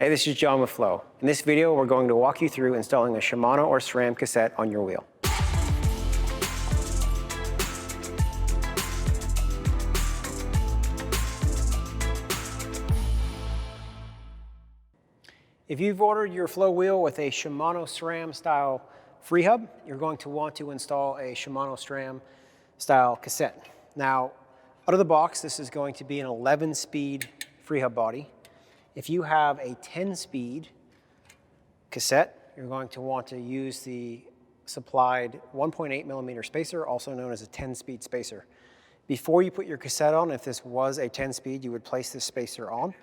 Hey, this is John with FLO. In this video, we're going to walk you through installing a Shimano or SRAM cassette on your wheel. If you've ordered your FLO wheel with a Shimano SRAM style free hub, you're going to want to install a Shimano SRAM style cassette. Now, out of the box, this is going to be an 11-speed free hub body. If you have a 10-speed cassette, you're going to want to use the supplied 1.8 millimeter spacer, also known as a 10-speed spacer. Before you put your cassette on, if this was a 10-speed, you would place this spacer on.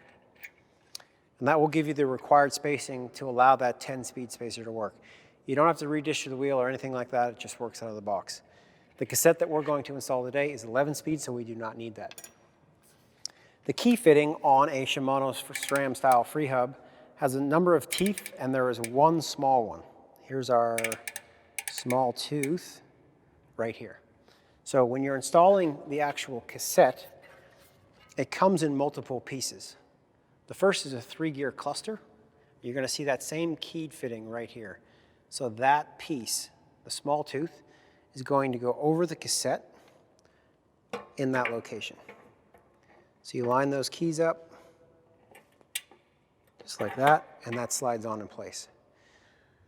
And that will give you the required spacing to allow that 10-speed spacer to work. You don't have to redish the wheel or anything like that, it just works out of the box. The cassette that we're going to install today is 11-speed, so we do not need that. The key fitting on a Shimano SRAM style free hub has a number of teeth, and there is one small one. Here's our small tooth right here. So when you're installing the actual cassette, it comes in multiple pieces. The first is a 3-gear cluster. You're going to see that same keyed fitting right here. So that piece, the small tooth, is going to go over the cassette in that location. So you line those keys up, just like that, and that slides on in place.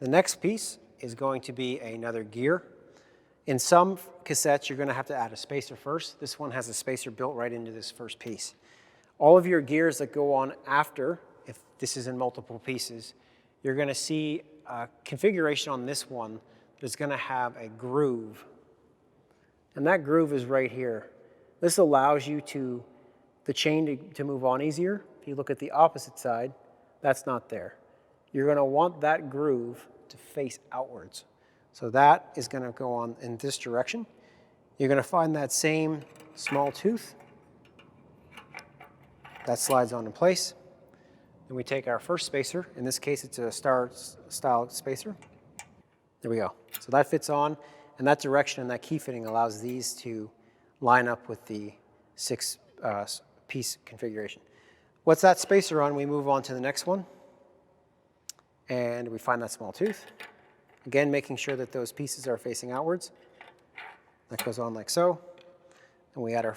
The next piece is going to be another gear. In some cassettes, you're going to have to add a spacer first. This one has a spacer built right into this first piece. All of your gears that go on after, if this is in multiple pieces, you're going to see a configuration on this one that's going to have a groove. And that groove is right here. This allows you the chain to move on easier. If you look at the opposite side, that's not there. You're going to want that groove to face outwards. So that is going to go on in this direction. You're going to find that same small tooth. That slides on in place. Then we take our first spacer. In this case, it's a star style spacer. There we go. So that fits on, and that direction and that key fitting allows these to line up with the 6-piece configuration. Once that spacer on, we move on to the next one, and we find that small tooth. Again, making sure that those pieces are facing outwards. That goes on like so. And we add our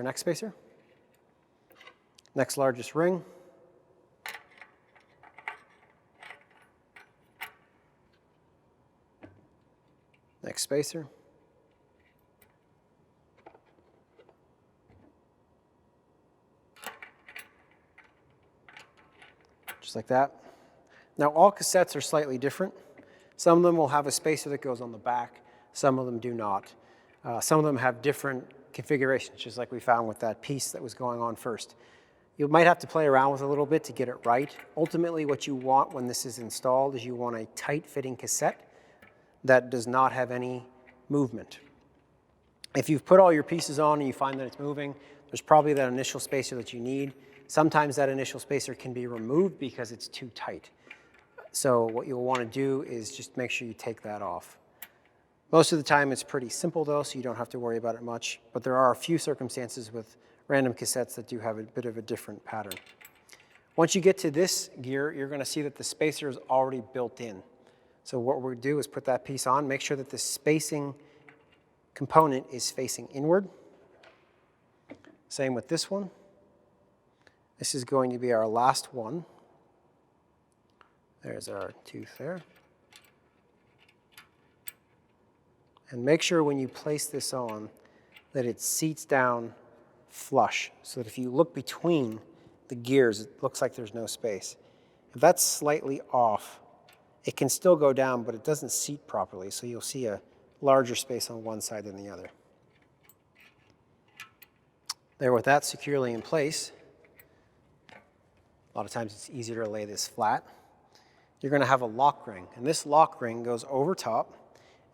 next spacer. Next largest ring. Next spacer. Just like that. Now all cassettes are slightly different. Some of them will have a spacer that goes on the back. Some of them do not. Some of them have different configurations, just like we found with that piece that was going on first. You might have to play around with it a little bit to get it right. Ultimately, what you want when this is installed is you want a tight-fitting cassette that does not have any movement. If you've put all your pieces on and you find that it's moving, there's probably that initial spacer that you need. Sometimes that initial spacer can be removed because it's too tight. So what you'll want to do is just make sure you take that off. Most of the time it's pretty simple though, so you don't have to worry about it much, but there are a few circumstances with random cassettes that do have a bit of a different pattern. Once you get to this gear, you're going to see that the spacer is already built in. So what we'll do is put that piece on, make sure that the spacing component is facing inward. Same with this one. This is going to be our last one. There's our tooth there. And make sure when you place this on that it seats down flush, so that if you look between the gears, it looks like there's no space. If that's slightly off, it can still go down, but it doesn't seat properly, so you'll see a larger space on one side than the other. There, with that securely in place, a lot of times it's easier to lay this flat. You're going to have a lock ring, and this lock ring goes over top,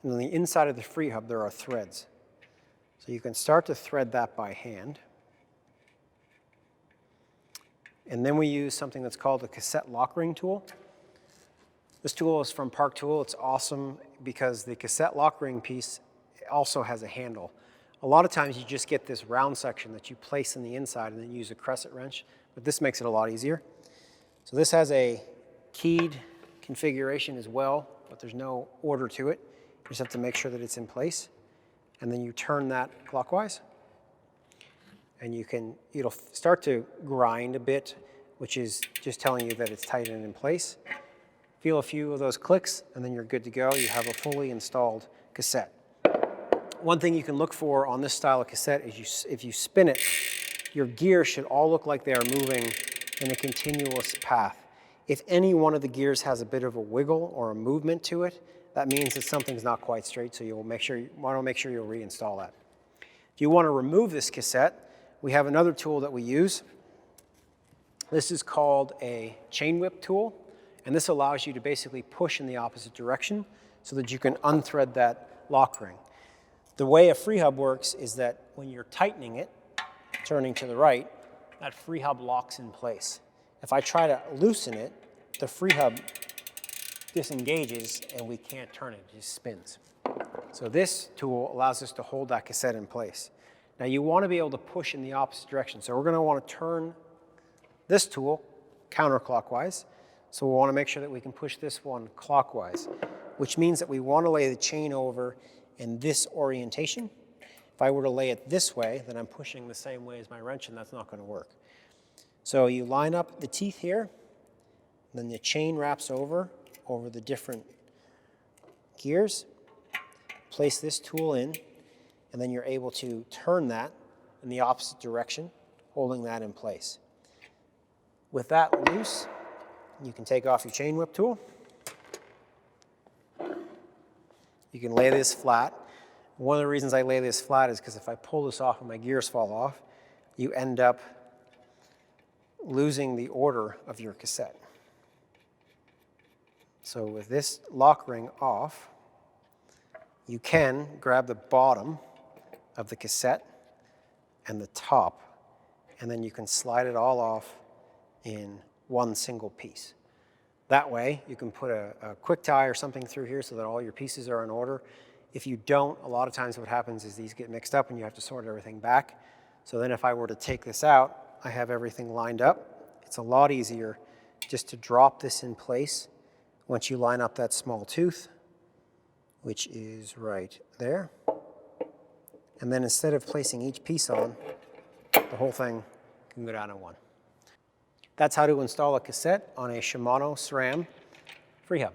and on the inside of the free hub there are threads. So you can start to thread that by hand. And then we use something that's called a cassette lock ring tool. This tool is from Park Tool. It's awesome because the cassette lock ring piece also has a handle. A lot of times you just get this round section that you place in the inside and then use a crescent wrench, but this makes it a lot easier. So this has a keyed configuration as well, but there's no order to it. You just have to make sure that it's in place. And then you turn that clockwise. And it'll start to grind a bit, which is just telling you that it's tight and in place. Feel a few of those clicks, and then you're good to go. You have a fully installed cassette. One thing you can look for on this style of cassette is if you spin it, your gears should all look like they are moving in a continuous path. If any one of the gears has a bit of a wiggle or a movement to it, that means that something's not quite straight, so you want to make sure you'll reinstall that. If you want to remove this cassette, we have another tool that we use. This is called a chain whip tool, and this allows you to basically push in the opposite direction so that you can unthread that lock ring. The way a free hub works is that when you're tightening it, turning to the right, that free hub locks in place. If I try to loosen it, the free hub disengages and we can't turn it, it just spins. So this tool allows us to hold that cassette in place. Now you want to be able to push in the opposite direction. So we're going to want to turn this tool counterclockwise. So we want to make sure that we can push this one clockwise, which means that we want to lay the chain over in this orientation. If I were to lay it this way, then I'm pushing the same way as my wrench, and that's not going to work. So you line up the teeth here, then the chain wraps over the different gears, place this tool in, and then you're able to turn that in the opposite direction, holding that in place. With that loose, you can take off your chain whip tool. You can lay this flat. One of the reasons I lay this flat is because if I pull this off and my gears fall off, you end up losing the order of your cassette. So with this lock ring off, you can grab the bottom of the cassette and the top, and then you can slide it all off in one single piece. That way, you can put a quick tie or something through here so that all your pieces are in order. If you don't, a lot of times what happens is these get mixed up and you have to sort everything back. So then if I were to take this out, I have everything lined up. It's a lot easier just to drop this in place once you line up that small tooth, which is right there. And then instead of placing each piece on, the whole thing can go down in one. That's how to install a cassette on a Shimano SRAM free hub.